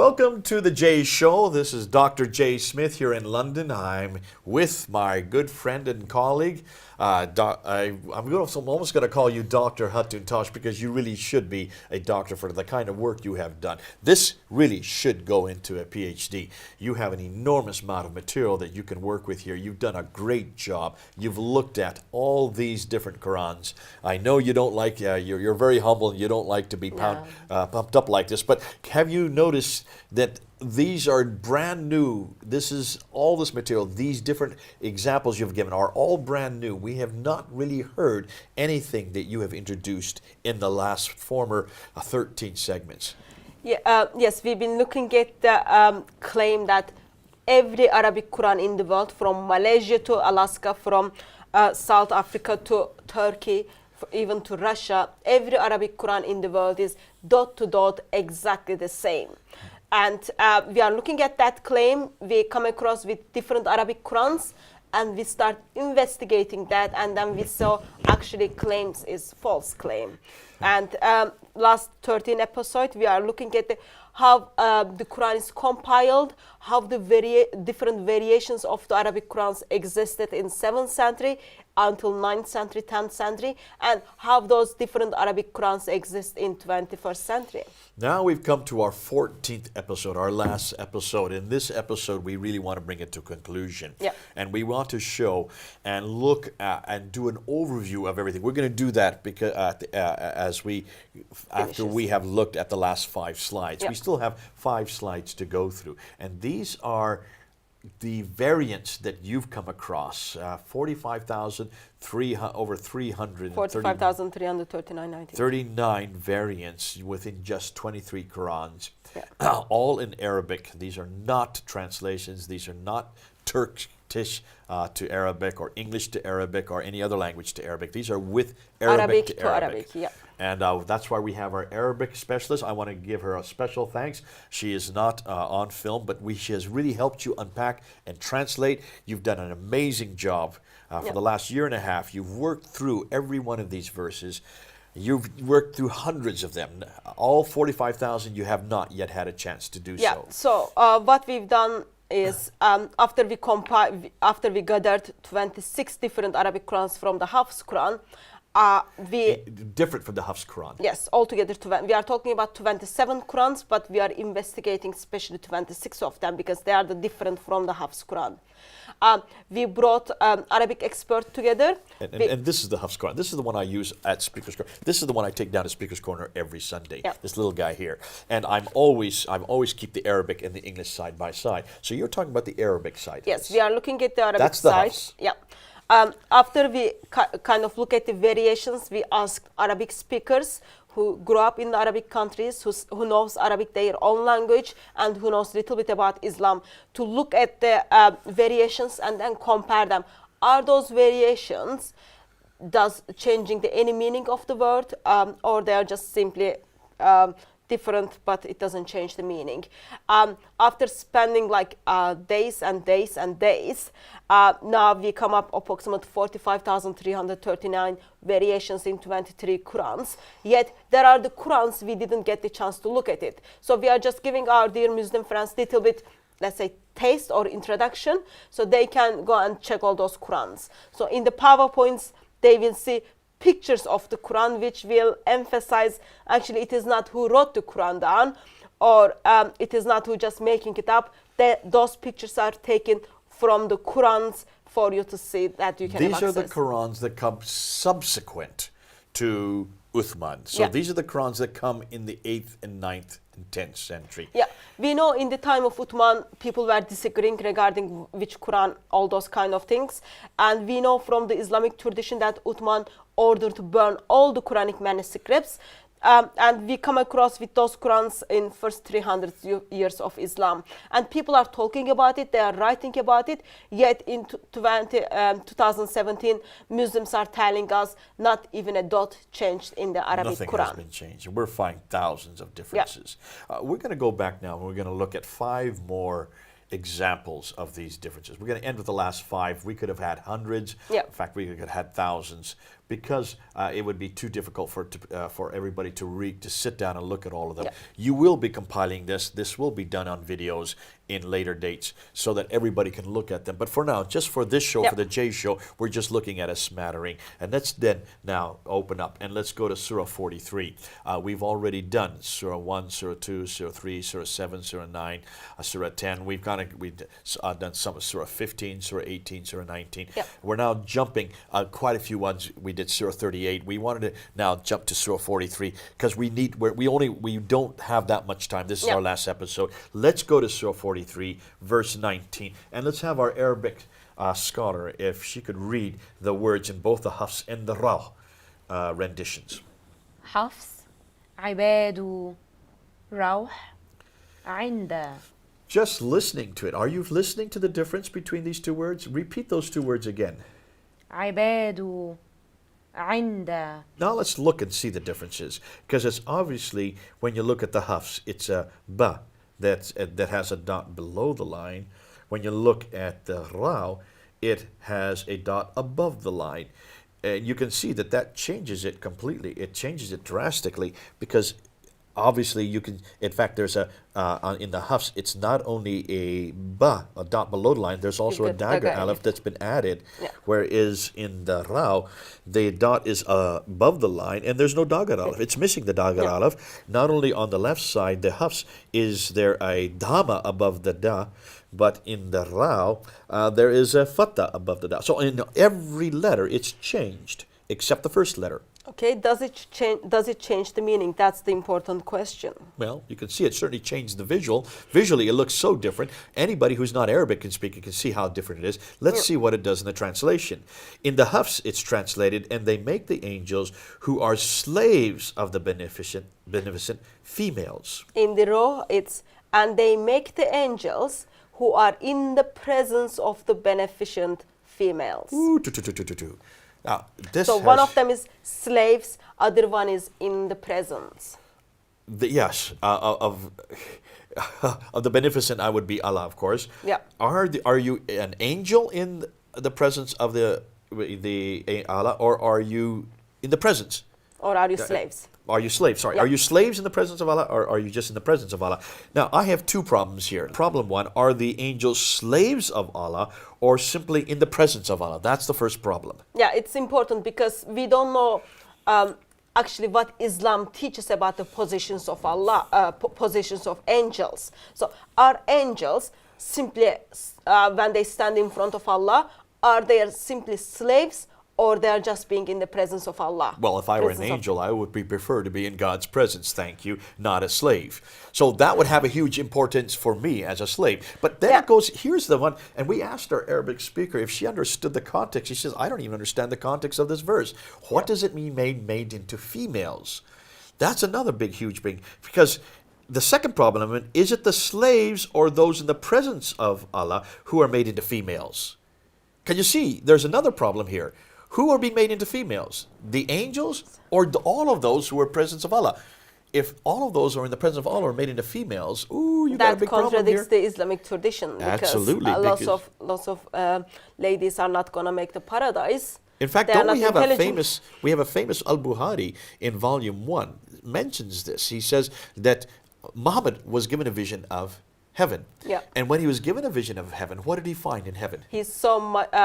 Welcome to the Jay Show. This is Dr. Jay Smith here in London. I'm with my good friend and colleague. I'm almost going to call you Dr. Hattuntash because you really should be a doctor for the kind of work you have done. This really should go into a PhD. You have an enormous amount of material that you can work with here. You've done a great job. You've looked at all these different Qurans. I know you don't like, you're very humble and you don't like to be pumped up like this, but have you noticed that these are brand new? This is all this material, these different examples you've given are all brand new. We have not really heard anything that you have introduced in the last former 13 segments. Yes, we've been looking at the claim that every Arabic Quran in the world, from Malaysia to Alaska, from South Africa to Turkey, even to Russia, every Arabic Quran in the world is dot to dot exactly the same. And we are looking at that claim. We come across with different Arabic Qurans and we start investigating that, and then we saw actually claims is false claim. And last 13 episode, we are looking at how the Quran is compiled, how the different variations of the Arabic Qurans existed in 7th century until 9th century, 10th century, and how those different Arabic Qurans exist in 21st century. Now we've come to our 14th episode, our last episode. In this episode, we really want to bring it to conclusion. Yeah. And we want to show and look at and do an overview of everything. We're going to do that because after we have looked at the last 5 slides. Yeah. We still have 5 slides to go through. And these are the variants that you've come across, 45,300, over 300. 45,339. 39 variants within just 23 Qurans, Yeah. all in Arabic. These are not translations. These are not Turkish to Arabic or English to Arabic or any other language to Arabic. These are with Arabic to Arabic. Yeah. And that's why we have our Arabic specialist. I want to give her a special thanks. She is not on film, but she has really helped you unpack and translate. You've done an amazing job for the last year and a half. You've worked through every one of these verses. You've worked through hundreds of them. All 45,000 you have not yet had a chance to do so. So what we've done is after we gathered 26 different Arabic Qurans from the Hafs Quran, different from the Hafs Quran. Yes, altogether we are talking about 27 Qurans, but we are investigating especially 26 of them because they are the different from the Hafs Quran. We brought Arabic experts together. And this is the Hafs Quran. This is the one I use at Speaker's Corner. This is the one I take down to Speaker's Corner every Sunday. Yeah. This little guy here. And I always keep the Arabic and the English side by side. So you're talking about the Arabic side. Yes, we are looking at the Arabic That's the side. Hafs. Yeah. After we kind of look at the variations, we asked Arabic speakers who grew up in the Arabic countries, who knows Arabic, their own language, and who knows a little bit about Islam, to look at the variations and then compare them. Are those variations changing any meaning of the word, or they are just simply different, but it doesn't change the meaning? After spending like days and days and days, now we come up approximately 45,339 variations in 23 Qurans. Yet there are the Qurans we didn't get the chance to look at it. So we are just giving our dear Muslim friends a little bit, let's say, taste or introduction, so they can go and check all those Qurans. So in the PowerPoints, they will see pictures of the Quran, which will emphasize actually it is not who wrote the Quran down, or it is not who just making it up. Those pictures are taken from the Qurans for you to see that you can have access. These are the Qurans that come subsequent to Uthman. So these are the Qurans that come in the 8th and 9th and 10th century. Yeah, we know in the time of Uthman, people were disagreeing regarding which Quran, all those kind of things. And we know from the Islamic tradition that Uthman ordered to burn all the Quranic manuscripts. And we come across with those Qurans in first 300 years of Islam. And people are talking about it, they are writing about it, yet in 2017, Muslims are telling us not even a dot changed in the Arabic Nothing Quran. has been changed. We're finding thousands of differences. We're going to go back now and we're going to look at 5 more examples of these differences. We're going to end with the last 5. We could have had hundreds. Yeah. In fact, we could have had thousands, because it would be too difficult for everybody to read, to sit down and look at all of them. Yeah. You will be compiling this. This will be done on videos in later dates so that everybody can look at them. But for now, just for this show, Yep. for the J Show, we're just looking at a smattering. And let's then now open up and let's go to Surah 43. We've already done Surah 1, Surah 2, Surah 3, Surah 7, Surah 9, Surah 10. We've done some of Surah 15, Surah 18, Surah 19. Yep. We're now jumping quite a few ones. We did Surah 38. We wanted to now jump to Surah 43 because we don't have that much time. This is Yep. our last episode. Let's go to Surah 43, verse 19. And let's have our Arabic scholar, if she could read the words in both the Hafs and the Ra renditions. حفص عباد روح عند Just listening to it. Are you listening to the difference between these two words? Repeat those two words again. عباد عند. Now let's look and see the differences. Because it's obviously, when you look at the Hafs, it's a ba that has a dot below the line. When you look at the Ra, it has a dot above the line. And you can see that changes it completely. It changes it drastically because obviously you can, in fact, there's in the Hafs, it's not only a ba, a dot below the line, there's also a got dagger dagger aleph that's been added. Yeah. Whereas in the Ra, the dot is above the line and there's no dagger aleph. It's missing the dagger Yeah. aleph. Not only on the left side, the Hafs, is there a dhamma above the da, but in the Ra, there is a fatha above the da. So in every letter, it's changed except the first letter. Okay, does it change the meaning? That's the important question. Well, you can see it certainly changed the visual. Visually, it looks so different. Anybody who's not Arabic can speak. You can see how different it is. Let's see what it does in the translation. In the Hafs, it's translated, and they make the angels who are slaves of the beneficent females. In the row, it's and they make the angels who are in the presence of the beneficent females. Ooh, tu. Now, this So one of them is slaves, other one is in the presence. Yes, of the beneficent, I would be Allah, of course. Yeah. Are you an angel in the presence of the Allah, or are you in the presence? Or are you slaves? Are you slaves? Sorry. Yeah. Are you slaves in the presence of Allah, or are you just in the presence of Allah? Now, I have two problems here. Problem one, are the angels slaves of Allah or simply in the presence of Allah? That's the first problem. Yeah, it's important because we don't know actually what Islam teaches about the positions of Allah, positions of angels. So are angels simply, when they stand in front of Allah, are they simply slaves, or they are just being in the presence of Allah? Well, if I were an Presence of- angel, I would prefer to be in God's presence, thank you, not a slave. So that would have a huge importance for me as a slave. But then Yeah. it goes, here's the one, and we asked our Arabic speaker if she understood the context. She says, I don't even understand the context of this verse. What does it mean made into females? That's another huge thing, because the second problem, is it the slaves or those in the presence of Allah who are made into females? Can you see, there's another problem here. Who are being made into females? The angels or all of those who are presence of Allah? If all of those who are in the presence of Allah are made into females, ooh, you got a that big problem contradicts here. the Islamic tradition, because Absolutely, lots of ladies are not going to make the paradise. In fact, They are don't we not have intelligent. we have a famous Al-Bukhari in volume 1 mentions this. He says that Muhammad was given a vision of heaven. Yeah. And when he was given a vision of heaven, what did he find in heaven? He saw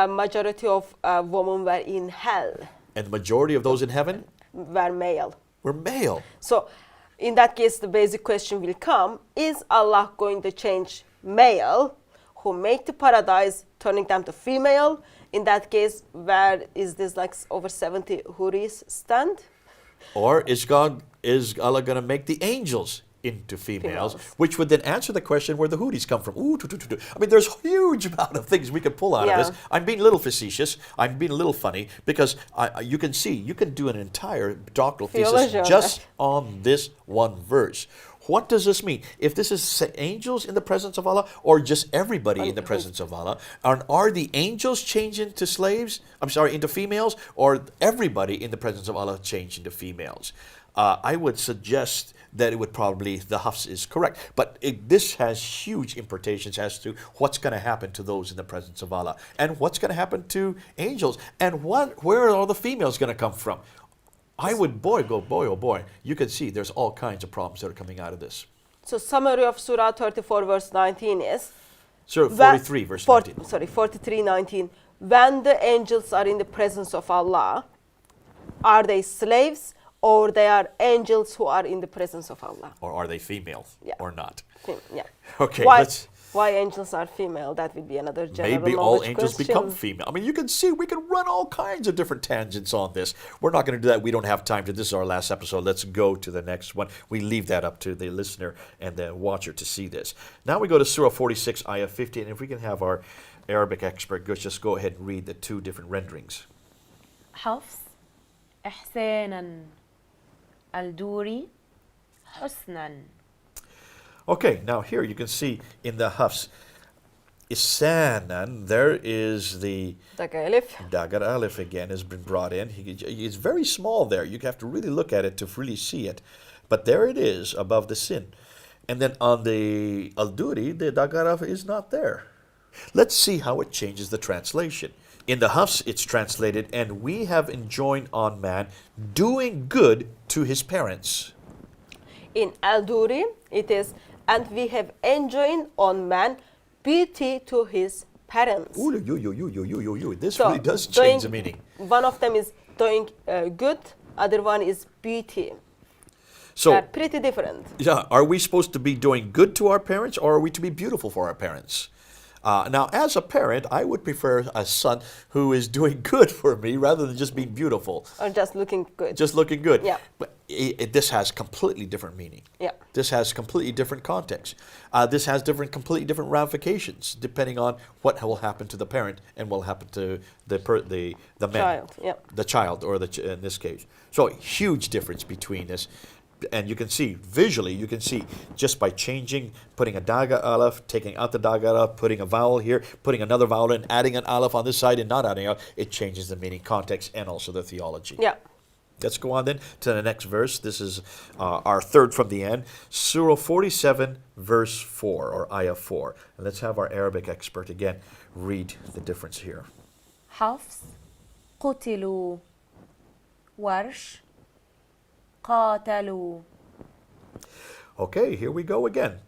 majority of women were in hell, And the majority of those in heaven were male. were male. So in that case, the basic question will come, is Allah going to change male who make the paradise, turning them to female? In that case, where is this like over 70 huris stand? Or is Allah going to make the angels into females, Females. which would then answer the question where the Houthis come from. Ooh, I mean, there's a huge amount of things we could pull out Yeah. of this. I'm being a little facetious. I'm being a little funny because you can do an entire doctoral thesis Theology on just that. on this one verse. What does this mean? If this is angels in the presence of Allah or just everybody in the presence of Allah, are the angels changed into slaves? I'm sorry, into females, or everybody in the presence of Allah changed into females? I would suggest that it would probably, the Hafs is correct. But this has huge implications as to what's going to happen to those in the presence of Allah, and what's going to happen to angels, and where are all the females going to come from? I would, boy, oh boy, you can see there's all kinds of problems that are coming out of this. So summary of Surah 34 verse 19 is, Surah 43 verse 19. 43:19. When the angels are in the presence of Allah, are they slaves or they are angels who are in the presence of Allah? Or are they female or not? Yeah. Okay, Why angels are female? That would be another general maybe all knowledge angels question. become female. I mean, you can see we can run all kinds of different tangents on this. We're not going to do that. We don't have time to. This is our last episode. Let's go to the next one. We leave that up to the listener and the watcher to see this. Now we go to Surah 46, Ayah 50. And if we can have our Arabic expert just go ahead and read the two different renderings. حفص إحسانا الدوري حسنا. Okay, now here you can see in the Hafs, Isanan, there is the Daga Elif. Dagar Alif again has been brought in. It's very small there. You have to really look at it to really see it. But there it is above the sin. And then on the Al-Duri, the Dagar Alif is not there. Let's see how it changes the translation. In the Hafs, it's translated, and we have enjoined on man doing good to his parents. In Al-Duri, it is, and we have enjoined on man beauty to his parents. Ooh, you. This So, really does change the doing- meaning. One of them is doing good, other one is beauty. So, They're pretty different. yeah, are we supposed to be doing good to our parents, or are we to be beautiful for our parents? Now, as a parent, I would prefer a son who is doing good for me rather than just being beautiful, Or just looking good. just looking good. Yeah. But this has completely different meaning. Yeah. This has completely different context. This has completely different ramifications depending on what will happen to the parent and what will happen to the man, Child, yeah. the child, or in this case. So huge difference between this. And you can see, visually, you can see just by changing, putting a daga aleph, taking out the daga aleph, putting a vowel here, putting another vowel in, adding an aleph on this side and not adding it, it changes the meaning, context, and also the theology. Yeah. Let's go on then to the next verse. This is our third from the end. Surah 47, verse 4, or Ayah 4. And let's have our Arabic expert again read the difference here. حفص قتلوا ورش قاتلوا. Okay, here we go again.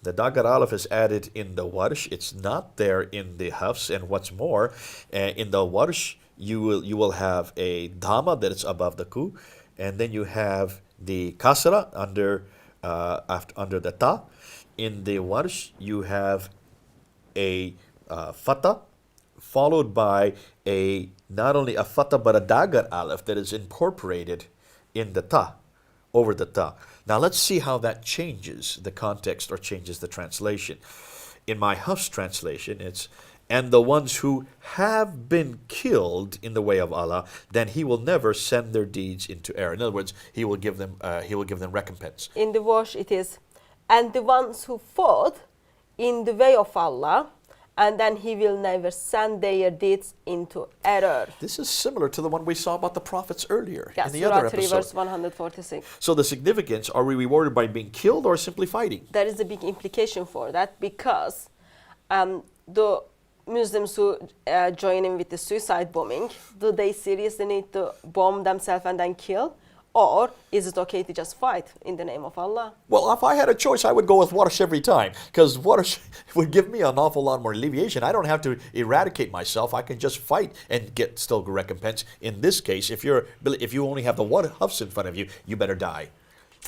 The Dagar Aleph is added in the Warsh. It's not there in the Hafs. And what's more, in the Warsh, you will have a Dhamma that is above the Ku. And then you have the Kasra under the Ta. In the Warsh, you have a Fatah, followed by not only a Fatah, but a Dagar Aleph that is incorporated in the Ta, over the Ta. Now let's see how that changes the context or changes the translation. In my Hafs translation, it's, and the ones who have been killed in the way of Allah, then He will never send their deeds into error. In other words, He will give them recompense. In the wash, it is, and the ones who fought in the way of Allah, and then He will never send their deeds into error. This is similar to the one we saw about the prophets earlier Yeah, in the Surah other 3, episode. verse 146. So the significance, are we rewarded by being killed or simply fighting? There is a big implication for that, because the Muslims who join in with the suicide bombing, do they seriously need to bomb themselves and then kill? Or is it okay to just fight in the name of Allah? Well, if I had a choice, I would go with Warsh every time, because Warsh would give me an awful lot more alleviation. I don't have to eradicate myself. I can just fight and get still recompense. In this case, if you only have the one Hafs in front of you, you better die.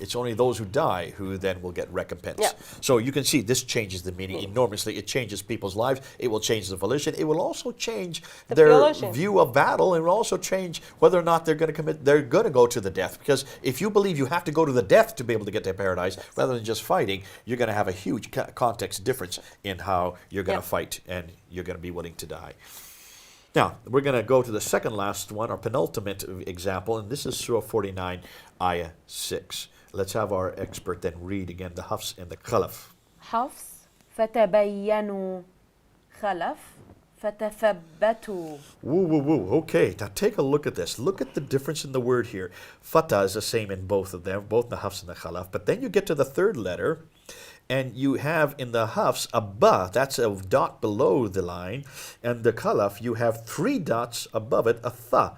It's only those who die who then will get recompense. Yeah. So you can see this changes the meaning enormously. It changes people's lives. It will change the volition. It will also change their theology. view of battle. It will also change whether or not they're going to go to the death. Because if you believe you have to go to the death to be able to get to paradise, rather than just fighting, you're going to have a huge context difference in how you're going to fight, and you're going to be willing to die. Now, we're going to go to the second last one, our penultimate example, and this is Surah 49, Ayah 6. Let's have our expert then read again the Hafs and the Khalaf. حفص فتبينوا خلف فتثبتوا. Woo, woo, woo. Okay, now take a look at this. Look at the difference in the word here. Fatah is the same in both of them, both the Hafs and the Khalaf. But then you get to the third letter, and you have in the Hafs a ba, that's a dot below the line, and the Khalaf, you have 3 dots above it, a tha.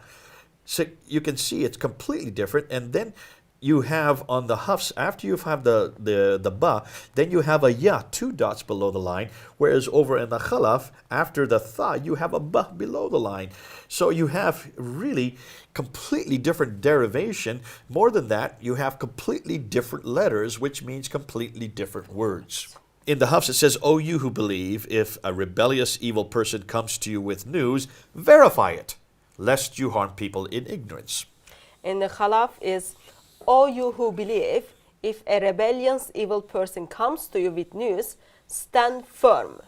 So you can see it's completely different. And then you have on the Hafs, after you have the ba, then you have a ya, 2 dots below the line, whereas over in the Khalaf, after the tha, you have a ba below the line. So you have really completely different derivation. More than that, you have completely different letters, which means completely different words. In the Hafs, it says, O you who believe, if a rebellious evil person comes to you with news, verify it, lest you harm people in ignorance. In the Khalaf is, O you who believe, if a rebellious evil person comes to you with news, stand firm.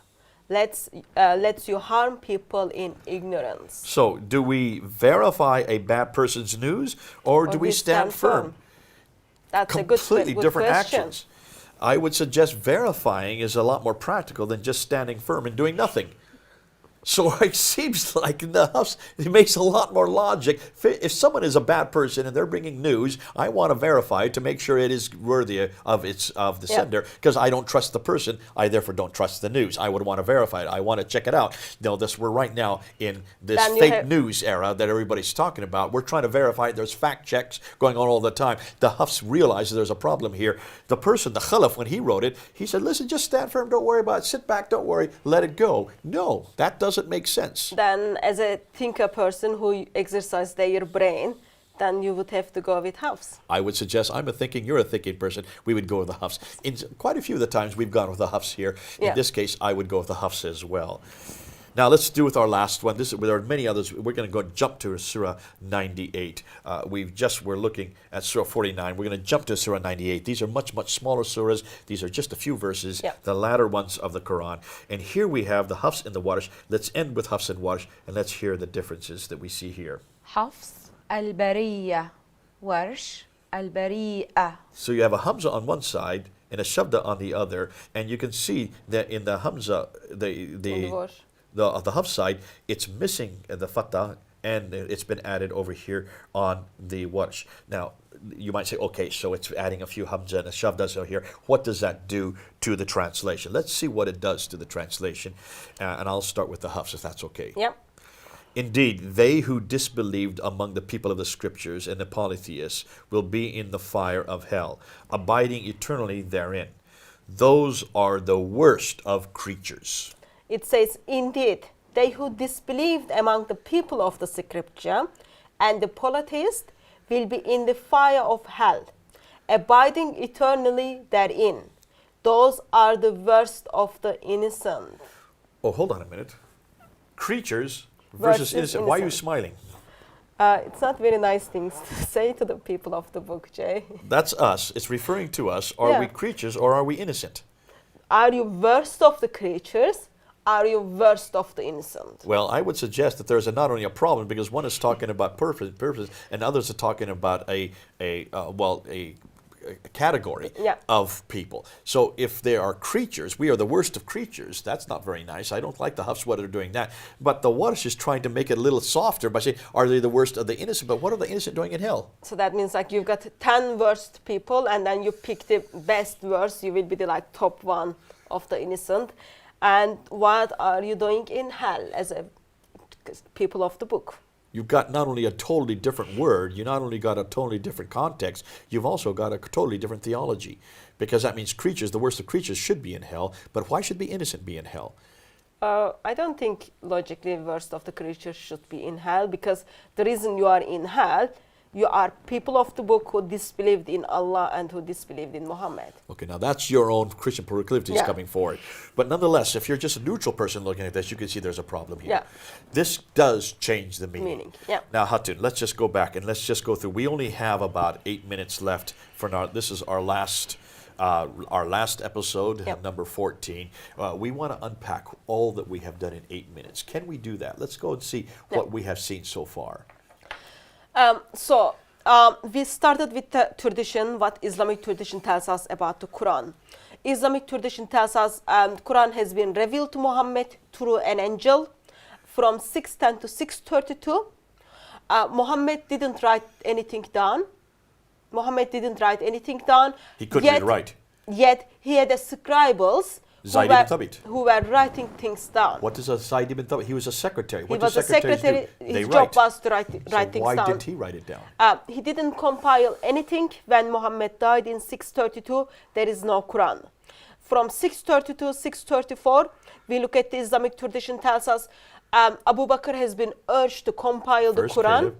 Lets you harm people in ignorance. So, do we verify a bad person's news, or do we stand firm? That's Completely a good different question. actions. I would suggest verifying is a lot more practical than just standing firm and doing nothing. So it seems like in the Hafs, it makes a lot more logic. If someone is a bad person and they're bringing news, I want to verify it to make sure it is worthy of the sender, because I don't trust the person. I therefore don't trust the news. I would want to verify it. I want to check it out. We're right now in this fake news era that everybody's talking about. We're trying to verify it. There's fact checks going on all the time. The Hafs realizes there's a problem here. The person, the Khalaf, when he wrote it, he said, listen, just stand firm. Don't worry about it. Sit back. Don't worry. Let it go. No, that doesn't make sense. Then as a thinker person who exercises their brain, then you would have to go with Hafs. I would suggest, I'm a thinking, you're a thinking person, we would go with the Hafs. In quite a few of the times we've gone with the Hafs here. In this case, I would go with the Hafs as well. Now let's do with our last one. There are many others. We're going to go jump to Surah 98. We're looking at Surah 49. We're going to jump to Surah 98. These are much, much smaller surahs. These are just a few verses, the latter ones of the Quran. And here we have the Hafs and the Warsh. Let's end with Hafs and Warsh, and let's hear the differences that we see here. حفص البرية ورش البريئة. So you have a Hamza on one side and a Shabda on the other, and you can see that in the Hamza, the Hafs side, it's missing the Fatah, and it's been added over here on the Warsh. Now, you might say, okay, so it's adding a few Hamza and a Shabda so here. What does that do to the translation? Let's see what it does to the translation, and I'll start with the Hafs, if that's okay. Yep. Indeed, they who disbelieved among the people of the scriptures and the polytheists will be in the fire of hell, abiding eternally therein. Those are the worst of creatures. It says, indeed, they who disbelieved among the people of the scripture and the polytheists will be in the fire of hell, abiding eternally therein. Those are the worst of the innocent. Oh, hold on a minute. Creatures versus innocent. Why are you smiling? It's not very nice things to say to the people of the book, Jay. That's us. It's referring to us. Are we creatures or are we innocent? Are you worst of the creatures? Are you worst of the innocent? Well, I would suggest that there's not only a problem, because one is talking about purpose, and others are talking about a category of people. So if there are creatures, we are the worst of creatures. That's not very nice. I don't like the Hafs what are doing that. But the Warsh is trying to make it a little softer by saying, are they the worst of the innocent? But what are the innocent doing in hell? So that means like you've got 10 worst people, and then you pick the best worst. You will be the top one of the innocent. And what are you doing in hell as a people of the book? You've got not only a totally different word, you not only got a totally different context, you've also got a totally different theology. Because that means creatures, the worst of creatures, should be in hell. But why should the innocent be in hell? I don't think logically the worst of the creatures should be in hell, because the reason you are in hell, you are people of the book who disbelieved in Allah and who disbelieved in Muhammad. Okay, now that's your own Christian proclivities coming forward. But nonetheless, if you're just a neutral person looking at this, you can see there's a problem here. This does change the meaning. Now, Hatun, let's just go back and let's just go through. We only have about 8 minutes left for now. This is our last episode, number 14. We want to unpack all that we have done in 8 minutes. Can we do that? Let's go and see what we have seen so far. we started with the tradition, what Islamic tradition tells us about the Quran. Islamic tradition tells us Quran has been revealed to Muhammad through an angel from 610 to 632. Muhammad didn't write anything down. He couldn't read or write. Yet he had a scribes Zayd ibn Thabit. who were writing things down. What is a Zayd ibn Thabit? He was a secretary. He What was do a secretaries secretary. do? They His write. job was to write So things why down. didn't he write it down? He didn't compile anything when Muhammad died in 632. There is no Quran. From 632 634, we look at the Islamic tradition tells us Abu Bakr has been urged to compile First the Quran. caliph.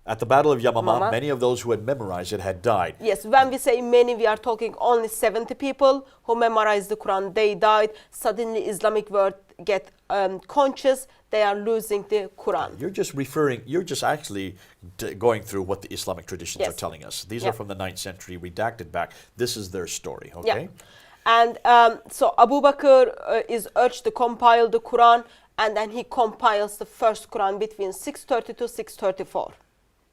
At the Battle of Yamama, Yamama. many of those who had memorized it had died. Yes, when we say many, we are talking only 70 people who memorized the Quran. They died. Suddenly, Islamic world get conscious. They are losing the Quran. You're just actually going through what the Islamic traditions are Yes. telling us. These Yeah. are from the 9th century, redacted back. This is their story, Yeah. okay? And so Abu Bakr is urged to compile the Quran, and then he compiles the first Quran between 632 634.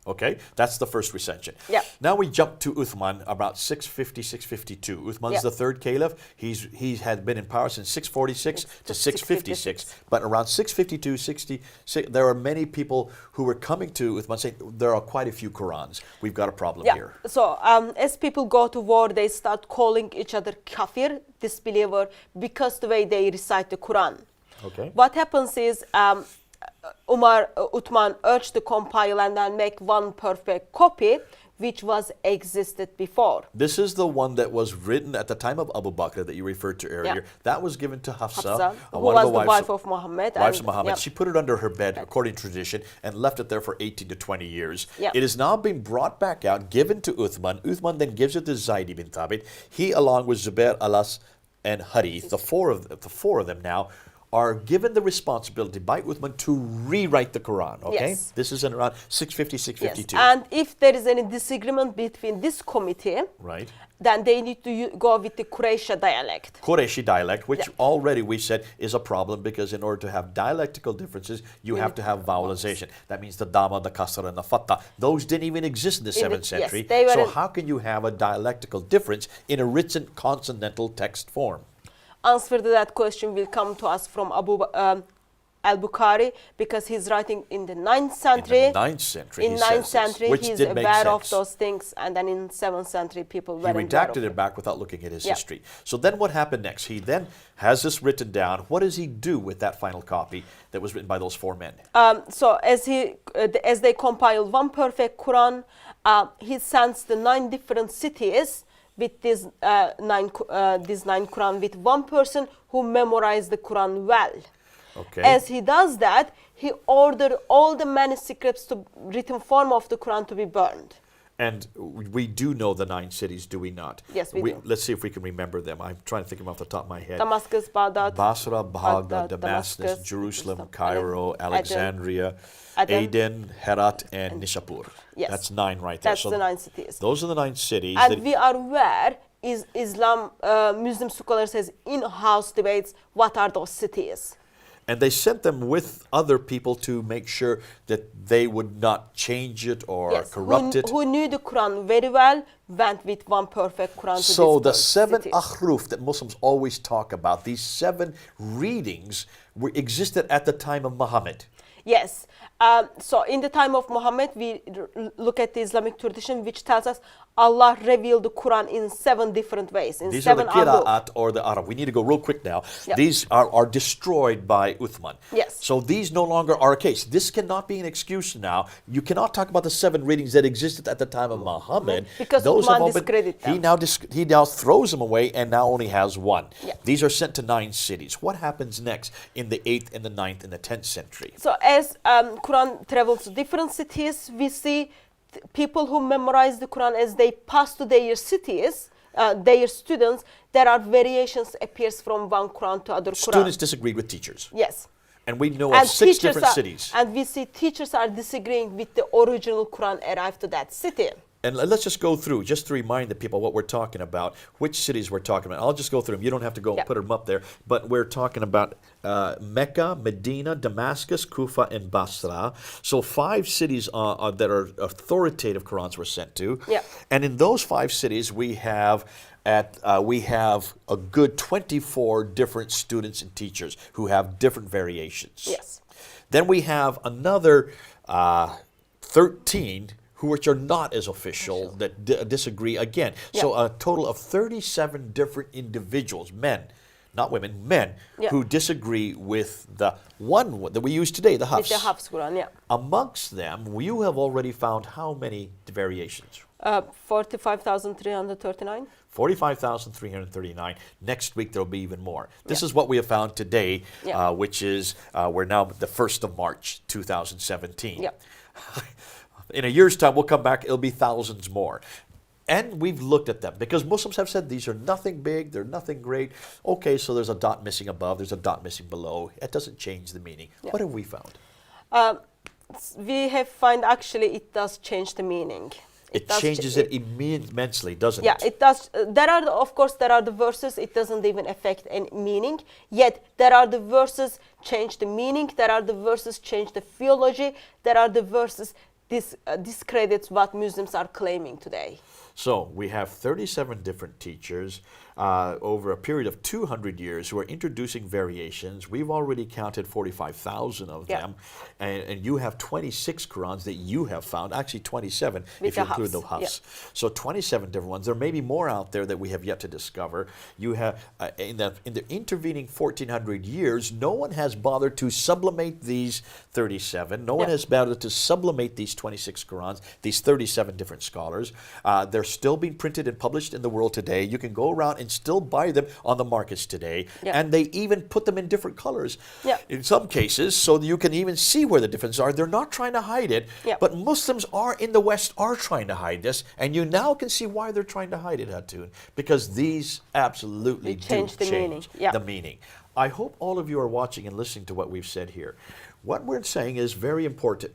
Okay, that's the first recension. Yeah. Now we jump to Uthman about 650, 652. Uthman's Yeah. the third caliph. He had been in power since 646 to 656. But around 652, 66, there are many people who were coming to Uthman saying there are quite a few Qurans. We've got a problem Yeah. here. So as people go to war, they start calling each other kafir, disbeliever, because the way they recite the Quran. Okay. What happens is Uthman urged to compile and then make one perfect copy, which was existed before. This is the one that was written at the time of Abu Bakr that you referred to earlier. Yeah. That was given to Hafsa, Hafsa, who one was of the the wife of Muhammad. wives and- of Muhammad. yeah. She put it under her bed, according to tradition, and left it there for 18 to 20 years. Yeah. It is now being brought back out, given to Uthman. Uthman then gives it to Zayd ibn Thabit. He, along with Zubair, Alas, and Harith, the four of them now, are given the responsibility by Uthman to rewrite the Quran. Okay, Yes. this is in around 650, Yes. 652. And if there is any disagreement between this committee, Right. then they need to go with the Quraysh dialect. Qurayshi dialect, which Yeah. already we said is a problem because in order to have dialectical differences, you have to have vowelization. That means the dama, the kasra, and the fatta. Those didn't even exist in the 7th yes, century. they were So in- how can you have a dialectical difference in a written consonantal text form? Answer to that question will come to us from Al-Bukhari, because he's writing in the 9th century. In the 9th century, In he 9th says this, century, which he's did make aware of sense. those things, and then in 7th century, people He weren't aware of redacted it. it back without looking at his Yeah. history. So then what happened next? He then has this written down. What does he do with that final copy that was written by those four men? So as they compiled one perfect Quran, he sends the 9 different cities with this 9 Quran with one person who memorized the Quran well. Okay. As he does that, he ordered all the manuscripts to written form of the Quran to be burned. And we do know the 9 cities, do we not? Yes, we do. Let's see if we can remember them. I'm trying to think of them off the top of my head. Damascus, Baghdad, Basra, Baghdad, Damascus, Damascus, Jerusalem, Aden, Cairo, Alexandria, Aden, Aden, Herat, and Nishapur. Yes. That's 9 right there. That's the 9 cities. Those are the 9 cities. And that- we are aware is Islam, Muslim scholars has in-house debates, what are those cities? and they sent them with other people to make sure that they would not change it or Yes, corrupt it. who knew the Quran very well, went with one perfect Quran to So the these 7 cities. ahruf that Muslims always talk about, these 7 readings existed at the time of Muhammad. Yes. So in the time of Muhammad, we look at the Islamic tradition, which tells us Allah revealed the Quran in 7 different ways. In These are 7 the ahruf. qira'at or the Arab. We need to go real quick now. Yep. These are destroyed by Uthman. Yes. So these no longer are a case. This cannot be an excuse now. You cannot talk about the 7 readings that existed at the time of Muhammad. Because those Uthman have all been, discredited them. he now throws them away and now only has 1. Yeah. These are sent to 9 cities. What happens next in the 8th and the 9th and the 10th century? So as Quran travels to different cities, we see people who memorize the Quran as they pass to their cities, their students, there are variations appears from one Quran to other Quran. Students disagreed with teachers. Yes. And we know of 6 different cities. And we see teachers are disagreeing with the original Quran arrived to that city. And let's just go through, just to remind the people what we're talking about, which cities we're talking about. I'll just go through them. You don't have to go Yeah. put them up there. But we're talking about Mecca, Medina, Damascus, Kufa, and Basra. So 5 cities that are authoritative Qurans were sent to. Yeah. And in those 5 cities, we have a good 24 different students and teachers who have different variations. Yes. Then we have another 13 which are not as official that disagree again. So a total of 37 different individuals, men, not women, men, Yeah. who disagree with the one that we use today, the With Hafs. the Hafs Quran, yeah. Amongst them, you have already found how many variations? 45,339. 45,339. Next week, there'll be even more. This is what we have found today, Yeah. which is we're now the 1st of March, 2017. Yeah. In a year's time, we'll come back, it'll be thousands more. And we've looked at them because Muslims have said these are nothing big, they're nothing great. Okay, so there's a dot missing above, there's a dot missing below. It doesn't change the meaning. Yeah. What have we found? We have found actually it does change the meaning. It does changes cha- it immensely, doesn't Yeah, it? it does. Of course, there are the verses, it doesn't even affect any meaning. Yet, there are the verses change the meaning, there are the verses change the theology, there are the verses discredits what Muslims are claiming today. So we have 37 different teachers over a period of 200 years who are introducing variations. We've already counted 45,000 of Yeah. them. And you have 26 Qurans that you have found, actually 27 With if you the include the Hafs, Hafs. So 27 different ones. There may be more out there that we have yet to discover. You have, in the intervening 1,400 years, no one has bothered to sublimate these 37. No one Yeah. has bothered to sublimate these 26 Qurans, these 37 different scholars. They're still being printed and published in the world today. You can go around and still buy them on the markets today. Yeah. And they even put them in different colors Yeah. in some cases so that you can even see where the differences are. They're not trying to hide it, Yeah. but Muslims in the West are trying to hide this, and you now can see why they're trying to hide it, Hatun, because these absolutely They change do the meaning. Yeah. the meaning. I hope all of you are watching and listening to what we've said here. What we're saying is very important.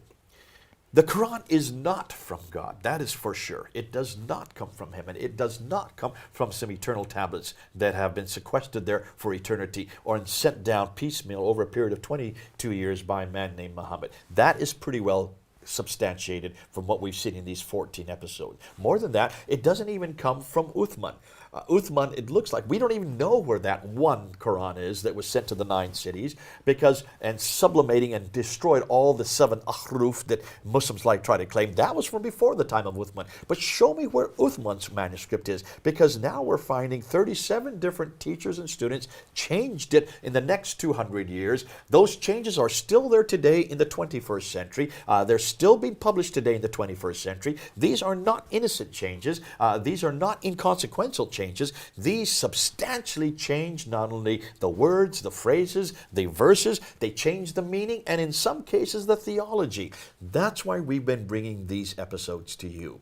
The Quran is not from God, that is for sure. It does not come from heaven. It does not come from some eternal tablets that have been sequestered there for eternity or sent down piecemeal over a period of 22 years by a man named Muhammad. That is pretty well substantiated from what we've seen in these 14 episodes. More than that, it doesn't even come from Uthman. Uthman, it looks like, we don't even know where that one Quran is that was sent to the 9 cities and sublimating and destroyed all the 7 ahruf that Muslims try to claim. That was from before the time of Uthman. But show me where Uthman's manuscript is, because now we're finding 37 different teachers and students changed it in the next 200 years. Those changes are still there today in the 21st century. They're still being published today in the 21st century. These are not innocent changes. These are not inconsequential changes. These substantially change not only the words, the phrases, the verses, they change the meaning, and in some cases the theology. That's why we've been bringing these episodes to you.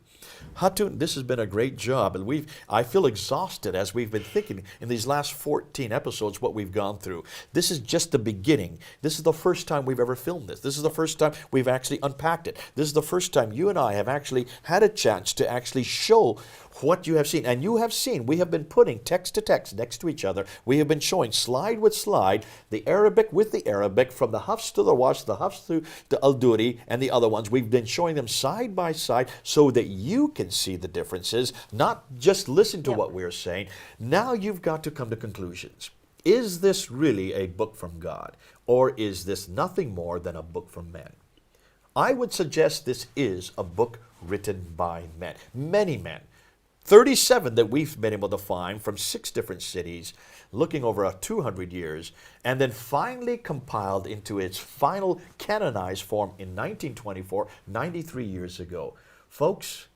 Hatun, this has been a great job, and I feel exhausted as we've been thinking in these last 14 episodes what we've gone through. This is just the beginning. This is the first time we've ever filmed this. This is the first time we've actually unpacked it. This is the first time you and I have actually had a chance to actually show what you have seen. And you have seen, we have been putting text to text next to each other. We have been showing slide with slide, the Arabic with the Arabic, from the Hafs to the Warsh, the Hafs to the Al-Duri, and the other ones. We've been showing them side by side so that you can see the differences, not just listen to what we're saying. Now you've got to come to conclusions. Is this really a book from God, or is this nothing more than a book from men? I would suggest this is a book written by men, many men. 37 that we've been able to find from 6 different cities, looking over 200 years, and then finally compiled into its final canonized form in 1924, 93 years ago. Folks,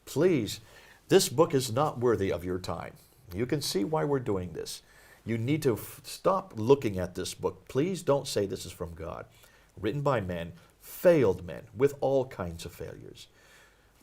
please, this book is not worthy of your time. You can see why we're doing this. You need to stop looking at this book. Please don't say this is from God. Written by men, failed men, with all kinds of failures.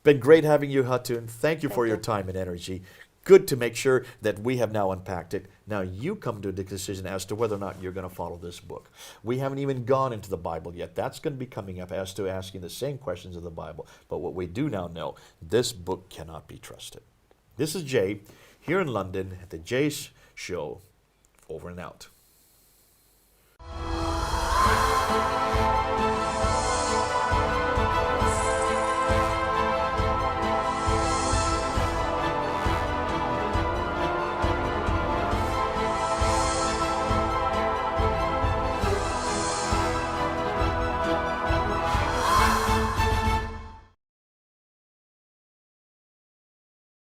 Been great having you, Hatun. Thank you for your time and energy. good to make sure that we have now unpacked it. Now you come to a decision as to whether or not you're going to follow this book. We haven't even gone into the Bible yet. That's going to be coming up as to asking the same questions of the Bible. But what we do now know, this book cannot be trusted. This is Jay here in London at the Jay's Show. Over and out.